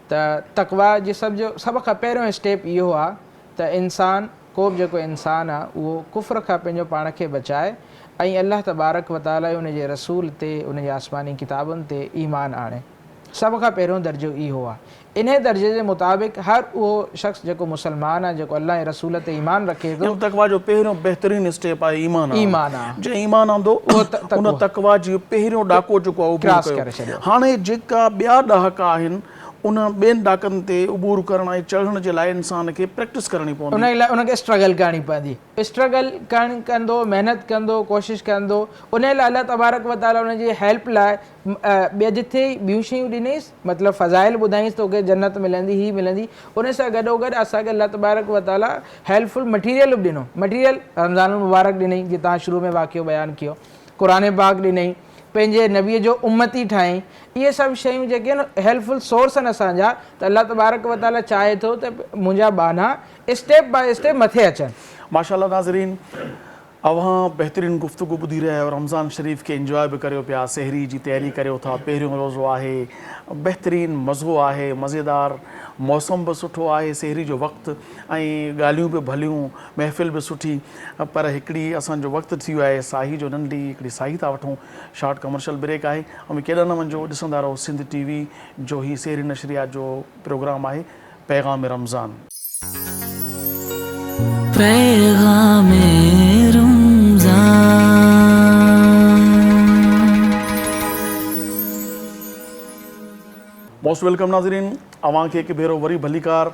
Speaker 1: त तक़वा जे सभ खां पहिरियों स्टेप इहो आहे त इंसान, को बि जेको इंसानु आहे उहो कुफ़्र खां पंहिंजो पाण खे बचाए ऐं अल्लाह तबारक व ताला उन जे रसूल ते, उन जे आसमानी किताबुनि ते ईमान आणे। सभ खां पहिरियों दर्जो इहो आहे। इन दर्जे जे मुताबिक़ हर उहो शख़्स जेको मुस्लमान आहे, जेको अल्लाह जे रसूल ते ईमान रखे थो,
Speaker 2: तक़वा जो पहिरियों बहितरीन स्टेप आहे ईमान।
Speaker 1: ईमान आहे,
Speaker 2: जे ईमान आंदो उन तक़वा जो पहिरियों ॾाको जेको आहे उहो पूरो करे छॾियो। हाणे जेका ॿिया ॾहाका आहिनि उन ॿियनि ॾाकनि ते उबूर करण ऐं चढ़ण जे लाइ इंसान खे प्रैक्टिस करणी पवंदी।
Speaker 1: उन लाइ उनखे स्ट्रगल करणी पवंदी, स्ट्रगल कंदो, महिनत कंदो, कोशिशि कंदो, उन लाइ अलाह तबारक व ताला उनजी हेल्प लाइ ॿिया जिथे ॿियूं शयूं ॾिनईसि, मतिलबु फ़ज़ाइल ॿुधाईंसि तोखे जन्नत मिलंदी, ही मिलंदी, उन सां गॾोगॾु असांखे अलाह तबारक व ताला हेल्पफुल मटीरियल बि ॾिनो। मटीरियल रमज़ान मुबारक ॾिनई, जीअं तव्हां शुरू में वाक़ियो बयानु कयो, क़ुरान पाक ॾिनई, पंहिंजे नबीअ जो उम्मती ठाही, इहे सभु शयूं जेके आहिनि हेल्पफुल सोर्स आहिनि असांजा, त अलाह तबारक व ताला चाहे थो त मुंहिंजा बाना स्टेप बाय स्टेप मथे अचनि।
Speaker 2: माशाअल्लाह नाज़रीन, अव्हां बहितरीन गुफ्तगू ॿुधी रहिया आहियो, रमज़ान शरीफ़ खे इंजॉय बि करियो पिया, सहरी जी तयारी करियो था, पहिरियों रोज़ो आहे, बहितरीन मज़ो आहे, मज़ेदार मौसम बि सुठो आहे, सहरी जो वक़्तु ऐं ॻाल्हियूं बि भलियूं, महफ़िल बि सुठी। पर हिकिड़ी असांजो वक़्तु थी वियो आहे साही जो, नंढी हिकिड़ी साही था वठूं, शॉर्ट कमर्शियल ब्रेक आहे, ऐं केॾा न वञो, ॾिसंदा रहो सिंध TV जो ही सहरी नशरियात जो प्रोग्राम आहे पैगाम रमज़ान।
Speaker 4: पैगाम रमज़ान।
Speaker 2: मोस्ट वेलकम नाज़रीन, अव्हां खे हिकु भेरो वरी भलीकार।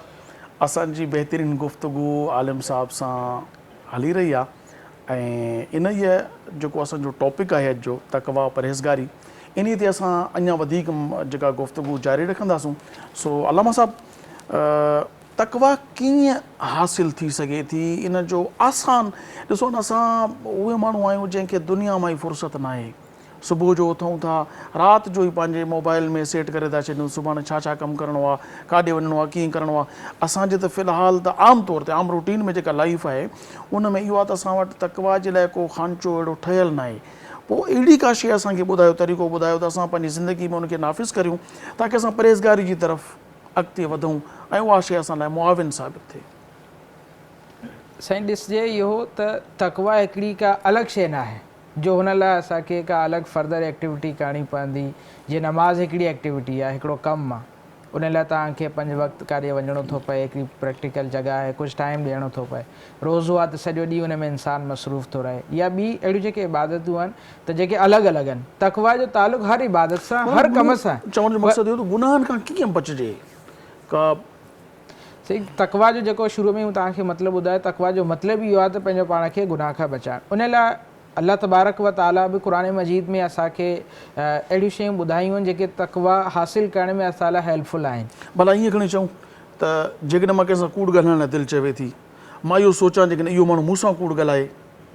Speaker 2: असांजी बहितरीन गुफ़्तगू आलिम साहब सां हली रही आहे ऐं इन जेको असांजो टॉपिक आहे अॼु जो तक़वा परहेज़गारी, इन ते असां अञा वधीक जेका गुफ़्तगू जारी रखंदासूं। सो अलामा साहब, तक़वा कीअं हासिल थी सघे थी, इन जो आसान ॾिसो न, असां उहे माण्हू आहियूं जंहिंखे दुनिया मां ई फ़ुर्सत न आहे। सुबुह जो उथूं था, राति जो ई पंहिंजे मोबाइल में सेट करे था छॾियूं, सुभाणे छा छा कमु करिणो आहे, काॾे वञिणो आहे, कीअं करिणो आहे। असांजे त फ़िलहालु त आम तौर ते आम रूटीन में जेका लाइफ आहे उन में इहो आहे त असां वटि तक़वा जे लाइ को खांचो अहिड़ो ठहियलु न आहे। पोइ अहिड़ी का शइ असांखे ॿुधायो, तरीक़ो ॿुधायो त असां पंहिंजी ज़िंदगी में उनखे नाफ़िज़ करियूं, ताकी असां परहेज़गारी जी तरफ़ अॻिते वधूं ऐं उहा शइ असां लाइ मुआविन साबित थिए।
Speaker 1: साईं ॾिसजे इहो त तक़वा हिकिड़ी का अलॻि शइ न आहे जो हुन लाइ असांखे का अलॻि फर्दर एक्टिविटी करणी पवंदी। जीअं नमाज़ हिकिड़ी एक्टिविटी आहे, हिकिड़ो कमु आहे, उन लाइ तव्हांखे पंज वक़्तु काॾे वञिणो थो पए, हिकिड़ी प्रैक्टिकल जॻह आहे, कुझु टाइम ॾियणो थो पए। रोज़ो आहे त सॼो ॾींहुं उन में इंसानु मसरूफ़ थो रहे, या ॿी अहिड़ियूं जेके इबादतूं आहिनि त जेके अलॻि अलॻि आहिनि। तक़वा जो तालुक़ु हर इबादत सां, हर कम सां।
Speaker 2: चवण जो मक़सदु इहो त गुनाहनि खां कीअं बचिजे का।
Speaker 1: सही, तक़वा जो जेको शुरू में तव्हांखे मतिलबु ॿुधायो, तक़वा जो मतिलबु इहो आहे त पंहिंजो पाण खे गुनाह खां बचाइणु। उन लाइ अल्लाह तबारक व ताला बि क़ुरान मजीद में असांखे अहिड़ियूं शयूं ॿुधायूं आहिनि जेके तक़वा हासिल करण में असां लाइ हेल्पफुल आहिनि।
Speaker 2: भला ईअं खणी चऊं त जेकॾहिं मां कंहिंसां कूड़ ॻाल्हाइण लाइ दिलि चवे थी, मां इहो सोचां जेकॾहिं इहो माण्हू मूंसां कूड़ ॻाल्हाए,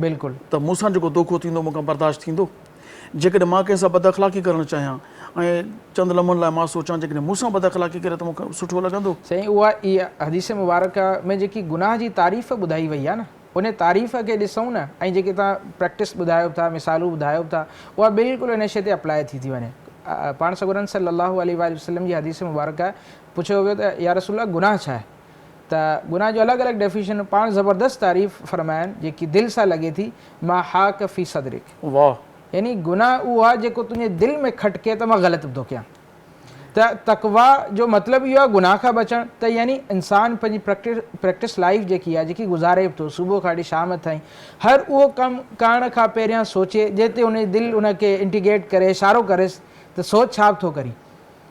Speaker 1: बिल्कुलु,
Speaker 2: त मूंसां जेको दोखो थींदो मूंखां बर्दाश्त थींदो। जेकॾहिं मां कंहिंसां बद अख़लाक़ी करणु चाहियां ऐं चंद लम्हनि लाइ मां सोचां जेकॾहिं मूंसां बद अख़लाक़ी करे त मूंखे सुठो लॻंदो।
Speaker 1: साईं, उहा इहा हदीस मुबारक में जेकी गुनाह जी तारीफ़ ॿुधाई वई आहे न, उन तारीफ़ खे ॾिसूं न, ऐं जेके तव्हां प्रैक्टिस ॿुधायो था, मिसालूं ॿुधायो था, उहा बिल्कुलु इन शइ ते अप्लाई थी वञे। पाण सॻुरन सल्लल्लाहु अलैहि वसल्लम जी हदीस मुबारक आहे, पुछियो वियो त या रसूल अल्लाह गुनाह छा आहे, त गुनाह जो अलॻि अलॻि डेफिनेशन पाण ज़बरदस्त तारीफ़ फरमाइनि जेकी दिलि सां लॻे थी। मां हाक फ़ी सदरिक,
Speaker 2: वाह,
Speaker 1: यानी गुनाह उहो आहे जेको तुंहिंजे दिलि में खटके त मां ग़लति थो कयां। त तक़वा जो मतिलबु इहो आहे गुनाह खां बचणु। त यानी इंसानु पंहिंजी प्रैक्टिस लाइफ जेकी आहे, जेकी गुज़ारे थो सुबुह खां वठी शाम ताईं, हर उहो कमु करण खां पहिरियां सोचे, जिते उन दिलि उनखे इंटीग्रेट करे, इशारो करेसि त सोच छा थो करी।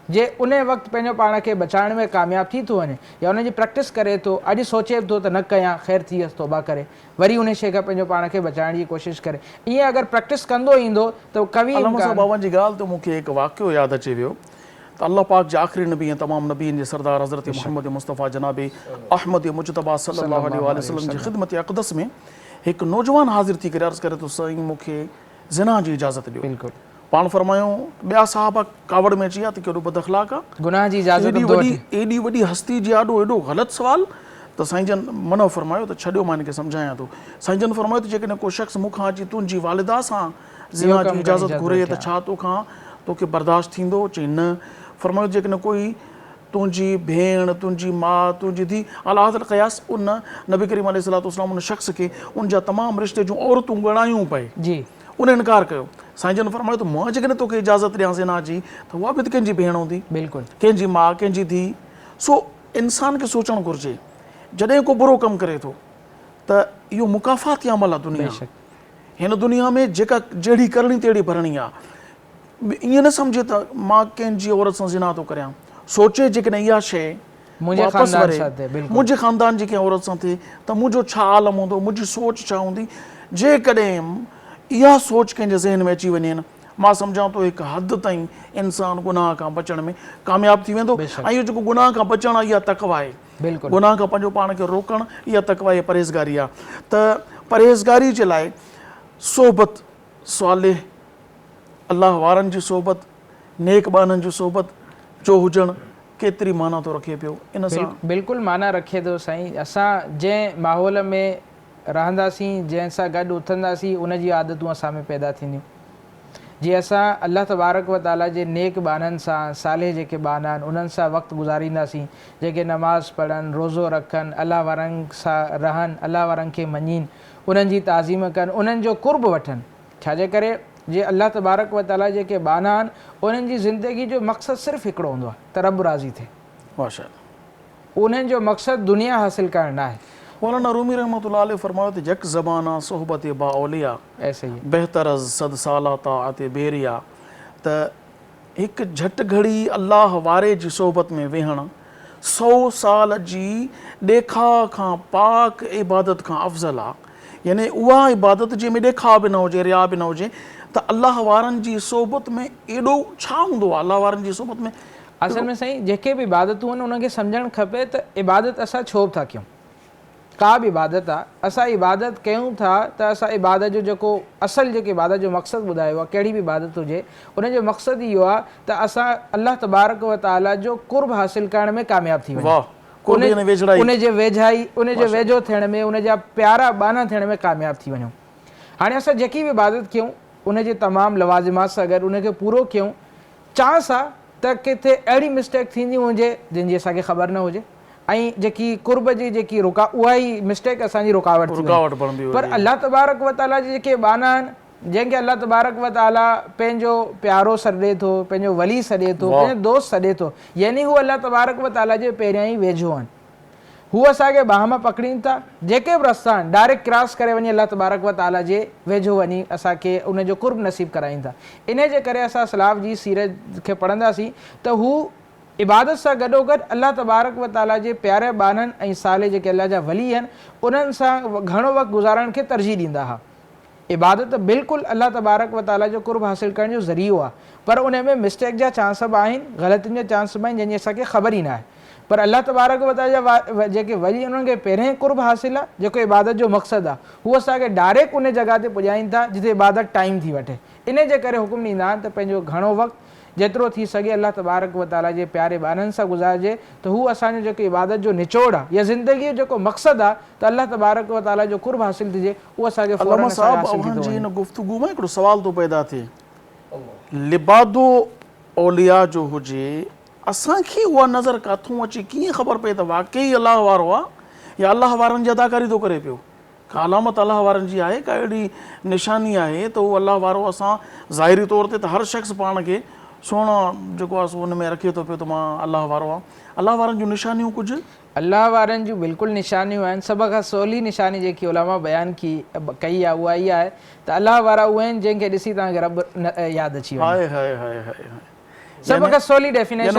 Speaker 1: जे उन वक़्तु पंहिंजो पाण खे बचाइण में कामयाबु थी थो वञे, या उनजी प्रैक्टिस करे थो, अॼु सोचे थो त न कयां, ख़ैरु थी वियसि, तौबा करे वरी उन शइ खां पंहिंजो पाण खे बचाइण जी कोशिशि करे, ईअं अगरि प्रैक्टिस कंदो ईंदो त कवि
Speaker 2: बाबा जी ॻाल्हि त मूंखे हिकु वाक़ियो यादि अचे वियो त अल्लाह पाक जे आख़िरी नबी ऐं तमामु नबीअनि जे सरदार हज़रत मुहम्मद मुस्तफ़ा जनाब अहमद मुजतबा सल्लल्लाहु अलैहि वसल्लम जी ख़िदमत अक़दस में हिकु नौजवान हाज़िर थी करे अर्ज़ु करे थो, साईं मूंखे ज़िना जी इजाज़त ॾियो।
Speaker 1: बिल्कुलु,
Speaker 2: पाण फरमायूं ॿिया साहबा कावड़ में अची विया त केॾो बद अख़लाक़ आहे,
Speaker 1: गुनाह जी इजाज़त
Speaker 2: एॾी वॾी हस्ती जी एॾो ग़लति सुवालु। त साईं जन मनो फरमायो त छॾियो, मां हिनखे सम्झायां थो। साईं जन फरमायो त जेकॾहिं को शख़्स मूंखां अची तुंहिंजी वालिदा सां ज़िना जी इजाज़त घुरे त छा तोखे बर्दाश्त थींदो? चई न। फरमायो जेकॾहिं कोई तुंहिंजी भेण, तुंहिंजी माउ, तुंहिंजी धीउ, अला हज़रत क़यास उन नबी करीम अलैहिस्सलातु वस्सलाम उन शख़्स खे उन जा तमामु रिश्ते जूं औरतूं ॻणायूं पए
Speaker 1: जी,
Speaker 2: उन इनकार कयो। साईं जन फरमायो त मां जेकॾहिं तोखे इजाज़त ॾियां ज़िना जी, त उहा बि त कंहिंजी भेण हूंदी,
Speaker 1: बिल्कुलु,
Speaker 2: कंहिंजी माउ, कंहिंजी धीउ। सो इंसान खे सोचणु घुरिजे, जॾहिं को बुरो कमु करे थो त इहो मुकाफ़ाती अमल आहे दुनिया, हिन दुनिया में जेका जहिड़ी करणी तहिड़ी भरणी आहे। ईअं न सम्झे त मां कंहिंजी औरत सां ज़िना थो करियां, सोचे जेकॾहिं इहा शइ
Speaker 1: मुंहिंजे
Speaker 2: वापसि
Speaker 1: ख़ानदान
Speaker 2: वरे,
Speaker 1: सां थिए, बिल्कुलु।
Speaker 2: मुंहिंजे ख़ानदान जी कंहिं औरत सां थिए त मुंहिंजो छा आलम हूंदो, मुंहिंजी सोच छा हूंदी। जेकॾहिं इहा सोच कंहिंजे ज़हन में अची वञे न, मां सम्झां थो हिकु हद ताईं इंसानु गुनाह खां बचण में कामयाबु थी वेंदो। ऐं इहो जेको गुनाह खां बचणु आहे इहा तक़वा आहे,
Speaker 1: बिल्कुलु।
Speaker 2: गुनाह खां पंहिंजो पाण खे रोकणु इहा तक़वा आहे, परहेज़गारी आहे। त परहेज़गारी जे लाइ सोबत सालिह, अलाह वारनि जी सोबत, नेक बाननि जी सोबत जो हुजणु केतिरी माना थो रखे पियो। इन सां
Speaker 1: बिल्कुलु माना रखे थो साईं। असां जंहिं माहौल में रहंदासीं, जंहिंसां गॾु उथंदासीं, उन जी आदतूं असां में पैदा थींदियूं। जीअं असां अल्लाह तबारक व ताला जे नेक बाननि सां, साले जेके बाना आहिनि उन्हनि सां वक़्तु गुज़ारींदासीं, जेके नमाज़ पढ़नि, रोज़ो रखनि, अलाह वारनि सां रहनि, अलाह वारनि खे मञीनि, उन्हनि जी ताज़ीम कनि, उन्हनि जो कुर्ब वठनि। छाजे करे जे अल्लाह तबारक व ताला जेके बाना आहिनि उन्हनि जी ज़िंदगी जो मक़सदु सिर्फ़ु हिकिड़ो हूंदो आहे त रब राज़ी थिए।
Speaker 2: माशाअल्लाह।
Speaker 1: उन्हनि जो मक़सदु दुनिया हासिलु करणु न आहे।
Speaker 2: मौलाना रूमी रहमतुल्लाह अलैह फरमायो त यक ज़बाना सोहबत बाओलिया
Speaker 1: ऐसे ही
Speaker 2: बहितर अज़ सद साला ताअत बेरिया। त हिकु झटि घड़ी अल्लाह वारे जी सोहबत में वेहणु 100 साल जी ॾेखा खां पाक इबादत खां अफ़ज़ल आहे। यानी उहा इबादत जंहिंमें ॾेखा बि न हुजे, रिया बि न हुजे, त अल्लाह वारनि जी सोहबत में एॾो छा हूंदो आहे। अल्लाह वारनि जी सोहबत में
Speaker 1: असल में साईं जेके बि इबादतूं आहिनि उनखे सम्झणु खपे त इबादत असां छो बि था कयूं। का बि इबादत आहे, असां इबादत कयूं था त असां इबादत जो जेको असल जेके इबादत जो मक़सदु ॿुधायो आहे, कहिड़ी बि इबादत हुजे, उनजो मक़सदु इहो आहे त असां अल्लाह तबारक व ताला जो कुर्ब हासिलु करण में कामयाबु थी वञूं, उनजे वेझाई, उनजे वेझो थियण में, उनजा प्यारा बाना थियण में कामयाबु थी वञूं। हाणे असां जेकी बि इबादत कयूं उनजे तमामु लवाज़िमात सां गॾु उनखे पूरो कयूं, चांस आहे त किथे अहिड़ी मिस्टेक थींदी हुजे जंहिंजी असांखे ख़बर न हुजे, ऐं जेकी कुर्ब जी जेकी उहा ई मिस्टेक असांजी रुकावट थी वञे। पर अल्लाह तबारक व ताला जे जेके बाना आहिनि, जंहिंखे अल्लाह तबारक व ताला पंहिंजो प्यारो सॾे थो, पंहिंजो वली सॾे थो, पंहिंजो दोस्त सॾे थो, यानी हू अल्लाह तबारक व ताला जे पहिरियां ई वेझो आहिनि। हू असांखे बाह मां पकड़ीनि था, जेके बि रस्ता आहिनि डायरेक्ट क्रॉस करे वञी अल्लाह तबारक व ताला जे वेझो वञी असांखे उनजो कुर्ब नसीबु कराईनि था। इन जे करे असां सलाफ जी सीरत खे पढ़ंदासीं त हू इबादत सां गॾोगॾु अल्लाह तबारक व ताला जे प्यारे बाननि ऐं साले जेके अल्लाह जा वली आहिनि उन्हनि सां घणो वक़्तु गुज़ारण खे तरजीह ॾींदा हुआ। इबादत बिल्कुलु अल्लाह तबारक व ताला जो कुर्ब हासिलु करण जो ज़रियो आहे, पर उन में मिस्टेक जा चांस बि आहिनि, ग़लतियुनि जा चांस बि आहिनि जंहिंजी असांखे ख़बर ई न आहे। पर अल्लाह तबारक व ताला जा जेके वली उन्हनि खे पहिरें कुर्ब हासिलु आहे, जेको इबादत जो मक़सदु आहे, हू असांखे डायरेक्ट उन जॻह ते पुॼाइनि था जिते इबादत टाइम थी वठे। इन जे करे हुकुम ॾींदा आहिनि त पंहिंजो घणो वक़्तु जेतिरो थी सघे अल्लाह तबारक व ताला जे प्यारे बाननि सां गुज़ारिजे, त हू असांजो जेको इबादत जो निचोड़ आहे या ज़िंदगीअ जो जेको मक़सदु आहे त अल्लाह तबारक व ताला जो कुर्ब हासिलु थिए, उहो असांखे
Speaker 2: इन गुफ़्तगू में हिकिड़ो सुवाल थो पैदा थिए, लिबादो औलिया जो हुजे, असांखे उहा नज़र किथां अचे, कीअं ख़बर पए त वाक़ई अलाह वारो आहे या अलाह वारनि जी अदाकारी थो करे पियो। का अलामत अलाह वारनि जी आहे, का अहिड़ी निशानी आहे त उहो अलाह वारो असां ज़ाहिरी तौर ते त हर शख़्स पाण खे सोना जेको आहे सो हुन में रखे थो पियो त मां अलाह वारो आहे। अलाह वारनि जूं निशानियूं कुझु
Speaker 1: अल्लाह वारनि जूं बिल्कुलु निशानियूं आहिनि। सभ खां सवली निशानी जेकी उलमा बयानु कई आहे उहा इहा आहे त अल्लाह वारा उहे आहिनि जंहिंखे ॾिसी तव्हांखे रब यादि अची वञे। सभ खां सवली डेफिनेशन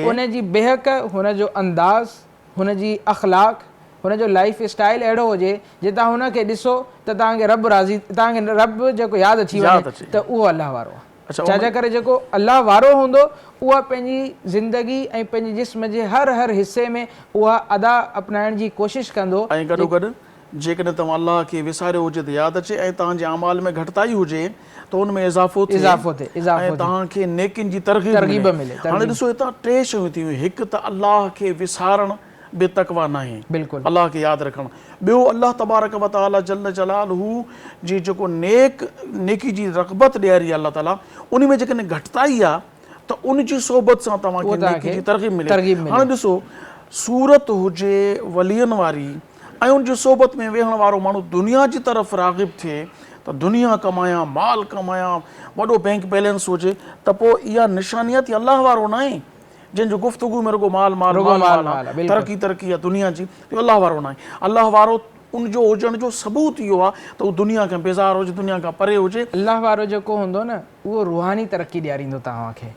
Speaker 1: हुनजी बेहक, हुनजो अंदाज़, हुनजी अख़लाक, हुनजो लाइफ स्टाइल अहिड़ो हुजे जे तव्हां हुनखे ॾिसो त तव्हांखे रब राज़ी, तव्हांखे रब जेको यादि अची वञे त उहो अल्लाह वारो आहे। छाजे करे जेको अल्लाह वारो हूंदो उहा पंहिंजी ज़िंदगी ऐं पंहिंजे जिस्म जे हर हिसे में उहा अदा अपनाइण जी कोशिशि कंदो।
Speaker 2: ऐं गॾोगॾु जेकॾहिं तव्हां अलाह खे विसारियो हुजे त यादि अचे, ऐं तव्हांजे अमाल में घटिताई हुजे त हुन में इज़ाफ़ो थिए ऐं तव्हांखे नेकिन जी तरग़ीब मिले। हाणे ॾिसो हितां टे शयूं थियूं, हिकु त अलाह खे विसारणु बेतकवा न आहे,
Speaker 1: बिल्कुलु
Speaker 2: अलाह खे यादि रखणु। ॿियो अलाह तबारक व ताला जल जलालहू जी जेको नेकी जी रग़बत ॾियारी आहे अलाह ताला, उन में जेकॾहिं घटिताई आहे त उन जी सोबत सां तव्हांखे नेकी जी तरग़ीब मिले। हाणे ॾिसो सूरत हुजे वलियनि वारी ऐं उनजी सोबत में वेहण वारो माण्हू दुनिया जी तरफ़ राग़िब थिए त दुनिया कमायां, माल कमायां, वॾो बैंक बैलेंस हुजे, त पोइ इहा निशानियत अलाह वारो न आहे जंहिंजो गुफ़्तगू में रुगो माल माल तरक़ी आहे दुनिया जी, इहो अलाह वारो न आहे। अलाह वारो उनजो हुजण जो सबूत इहो आहे त उहो दुनिया खां बेज़ार हुजे, दुनिया खां परे हुजे।
Speaker 1: अलाह वारो जेको हूंदो न उहो रूहानी तरक़ी ॾियारींदो तव्हांखे।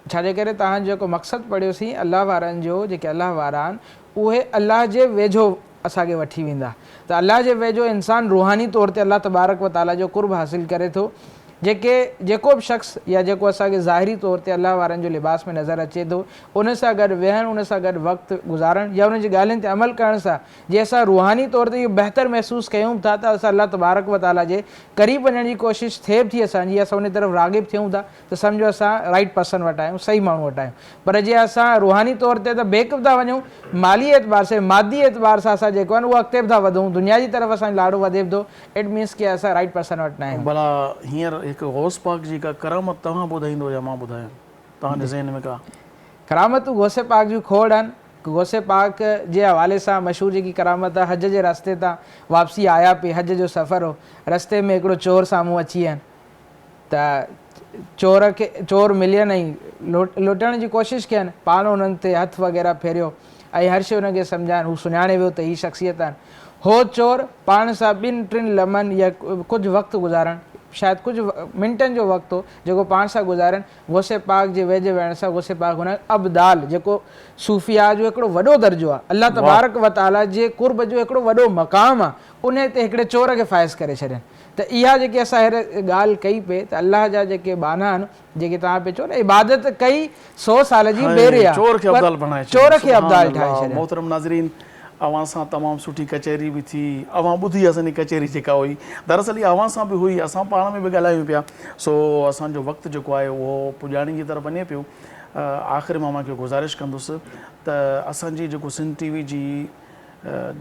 Speaker 1: छाजे करे तव्हां जेको मक़सदु पढ़ियोसीं अलाह वारनि जो, जेके अलाह वारा आहिनि उहे अलाह जे वेझो असांखे वठी वेंदा। त अलाह जे वेझो इंसानु रूहानी तौर ते अलाह तबारक व ताला जो कुर्ब हासिल करे थो। जेको बि शख़्स या जेको असांखे ज़ाहिरी तौर ते अलाह वारनि जो लिबास में नज़र अचे थो, उन सां गॾु वेहणु, उन सां गॾु वक़्तु गुज़ारणु या उन जी ॻाल्हियुनि ते अमल करण सां जे असां रूहानी तौर ते इहो बहितर महसूसु कयूं था त असां अलाह तबारक व ताला जे क़रीब वञण जी कोशिशि थिए बि थी असांजी, असां उन तरफ़ राग़िब थियूं था त सम्झो असां राइट पर्सन वटि आहियूं, सही माण्हू वटि आहियूं। पर जे असां रूहानी तौर ते त बेक़ था वञूं, माली एतबार सां, मादी एतबार सां असां जेको आहे उहो अॻिते बि था वधूं, दुनिया जी तरफ़ असांजो लाड़ो वधे बि थो, इट मीन्स की असां राइट पर्सन वटि न आहियूं।
Speaker 2: भला हींअर हिकु गौस पाक जी का करामत तव्हां ॿुधाईंदो या मां ॿुधायां, तव्हांजे ज़हन में का
Speaker 1: करामतूं गौसे पाक जूं खोड़ आहिनि। गौसे पाक जे हवाले सां मशहूरु जेकी करामत आहे, हज जे रस्ते तां वापसी आया पे, हज जो सफ़र हो, रस्ते में हिकिड़ो चोर साम्हूं अची विया त चोर मिलियनि ऐं लुटण जी कोशिशि कयनि, पाण उन्हनि ते हथु वग़ैरह फेरियो ऐं हर शइ हुनखे सम्झाइनि, हू सुञाणे वियो त हीअ शख़्सियत आहिनि। हो चोर पाण सां 2-3 लम्हनि या कुझु वक़्तु गुज़ारणु, शायदि कुझु मिंटनि जो वक़्तु हो जेको पाण सां गुज़ारनि, गौसे पाक जे वेझे वेहण सां गौसे पाक हुन अबदाल जेको सूफ़िया जो हिकिड़ो वॾो दर्जो आहे, अलाह तबारक व ताला जे कुर्ब जो हिकिड़ो वॾो मक़ाम आहे, उन ते हिकिड़े चोर खे फ़ाइज़ करे छॾनि। त इहा जेकी असां हींअर ॻाल्हि कई पे त अलाह जा जेके बाना आहिनि, जेके तव्हां पियो चओ न इबादत कई 100 साल जी बेरे आहे,
Speaker 2: चोर खे अब्दाल बणाए
Speaker 1: चोर खे अब्दाल ठाहे छॾियो।
Speaker 2: मोहतरम नाज़रीन, अवां सां तमामु सुठी कचहरी बि थी, अवां ॿुधी असांजी कचहरी जेका हुई, दरअसल इहा अवां सां बि हुई, असां पाण में बि ॻाल्हायूं पिया। सो असांजो वक़्तु जेको आहे उहो पुॼाणी जी तरफ़ वञे पियो। आख़िर मां मूंखे गुज़ारिश कंदुसि त असांजी जेको सिंध TV जी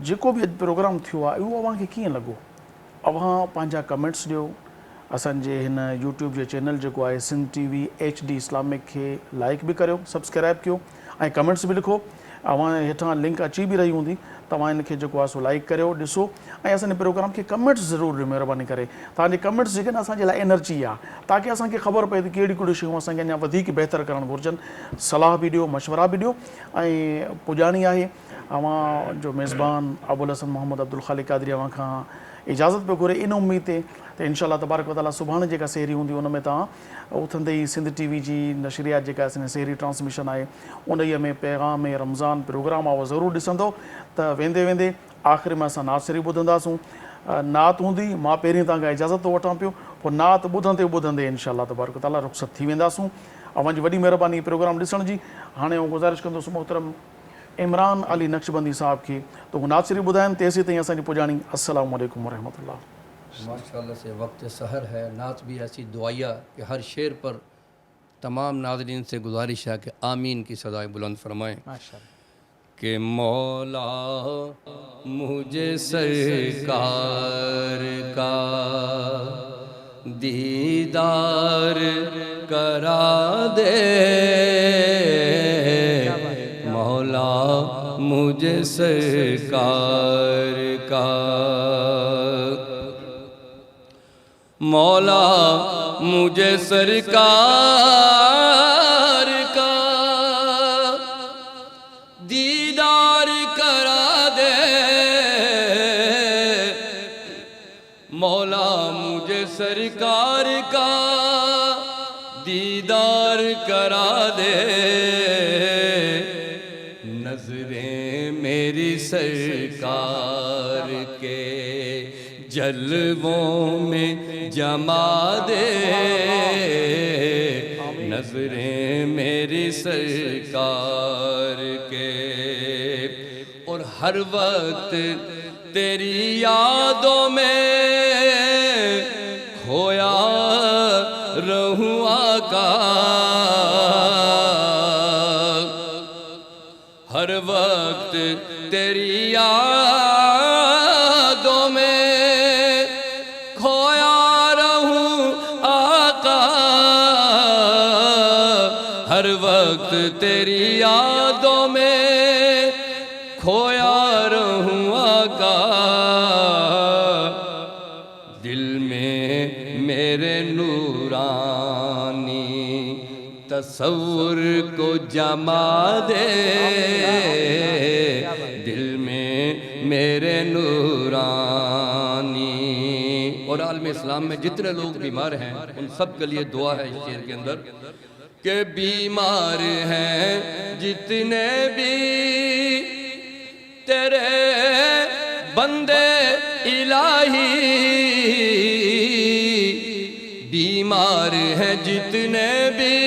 Speaker 2: जेको बि अॼु प्रोग्राम थियो आहे उहो अव्हांखे कीअं लॻो, अव्हां पंहिंजा कमेंट्स ॾियो। असांजे हिन यूट्यूब जे चैनल जेको आहे सिंध TV HD इस्लामिक खे लाइक बि करियो, सब्सक्राइब कयो ऐं कमेंट्स बि लिखो। अव्हां हेठां लिंक अची बि रही हूंदी, तव्हां हिनखे जेको आहे सो लाइक करियो, ॾिसो ऐं असांजे प्रोग्राम खे कमेंट्स ज़रूरु ॾियो महिरबानी करे। तव्हांजे कमेंट्स जेके न असांजे लाइ एनर्जी आहे, ताकी असांखे ख़बर पए त कहिड़ी कहिड़ियूं शयूं असांखे अञा वधीक बहितर करणु घुरिजनि। सलाह बि ॾियो, मशवरा बि ॾियो। ऐं पुॼाणी आहे अव्हां जो मेज़बान अबुल हसन मोहम्मद अब्दुल ख़ालिक क़ादरी अव्हां खां इजाज़त पियो घुरे इन उम्मीद ते त इंशाअल्लाह तबारक व ताला सुभाणे जेका सहरी हूंदी उन में तव्हां उथंदे ई सिंध TV जी नशरियात जेका असांजी सहरी ट्रांसमिशन आहे उन में पैगाम रमज़ान प्रोग्राम आहे उहो ज़रूरु ॾिसंदो। त वेंदे वेंदे आख़िर में असां नात शरीफ़ ॿुधंदासूं। नात हूंदी, मां पहिरीं तव्हांखां इजाज़त थो वठां पियो, पोइ नात ॿुधंदे ॿुधंदे इंशाअल्लाह तबारक व ताला रुख़सत थी वेंदासूं। अव्हांजी वॾी महिरबानी प्रोग्राम ॾिसण जी। हाणे आउं गुज़ारिश कंदुसि मोहतरम इमरान अली नक्शबंदी साहब खे त हू नात शरीफ़ ॿुधाइनि, तेसीं ताईं असांजी पुॼाणी। अस्सलामु अलैकुम वरहमतुल्लाह।
Speaker 5: माशाअल्लाह से वक्त सहर है, नात भी ऐसी दुआया कि हर शेर पर तमाम नाज़रीन से गुजारिश है कि आमीन की सदाएं बुलंद फरमाएं। कि मौला मुझे सरकार का दीदार करा दे, मौला मुझे सरकार का, मौला मुझे सरकार का दीदार करा दे, मौला मुझे सरकार का दीदार करा दे, नजरें मेरी सरकार के जलवों में जमा दे, नजरें मेरी सरकार के, और हर वक्त तेरी यादों में खोया रहूं आका, हर वक्त तेरी यादों में खोया रहूं आका, हर वक्त तेरी यादों में खोया रहूं आका, दिल में मेरे नूरानी तसव्वुर को जमा दे, दिल में मेरे नूरानी। और आलम इस्लाम में जितने लोग बीमार हैं उन सब के लिए दुआ है इस शेर के अंदर کہ بیمار ہیں جتنے بھی تیرے بندے الہی، بیمار ہیں جتنے بھی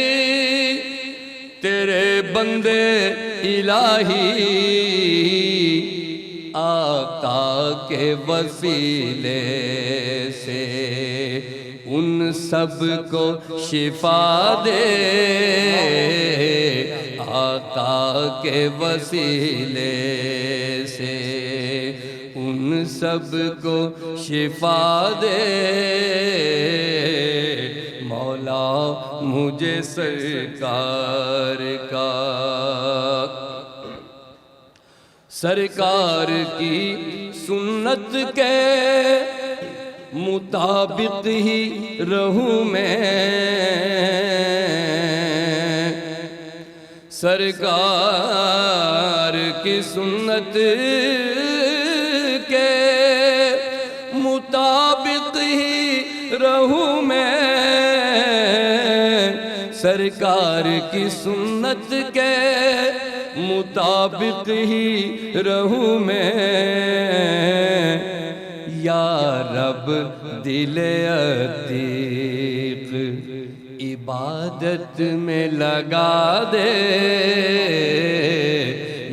Speaker 5: تیرے بندے الہی، آقا کے وسیلے سے ان سب کو شفا دے، آقا کے وسیلے سے ان سب کو شفا دے، مولا مجھے سرکار کی سنت کے مطابق ہی رہوں میں، سرکار کی سنت کے مطابق ہی رہوں میں، سرکار کی سنت کے مطابق ہی رہوں میں، یا رب دل عتیق عبادت میں لگا دے،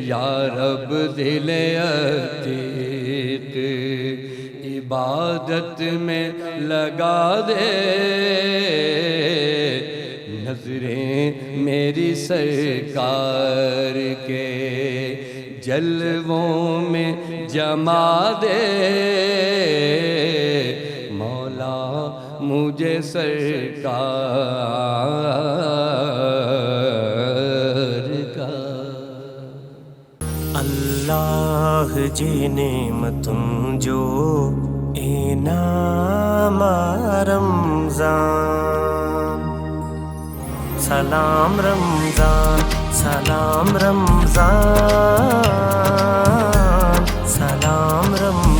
Speaker 5: یا رب دل عتیق عبادت میں لگا دے، نظریں میری سرکار کے جلووں میں جما دے، مولا مجھے سرکار کا۔
Speaker 6: اللہ جی نعمتوں جو انعام رمضان، سلام رمضان سلام رمضان سلام رمضان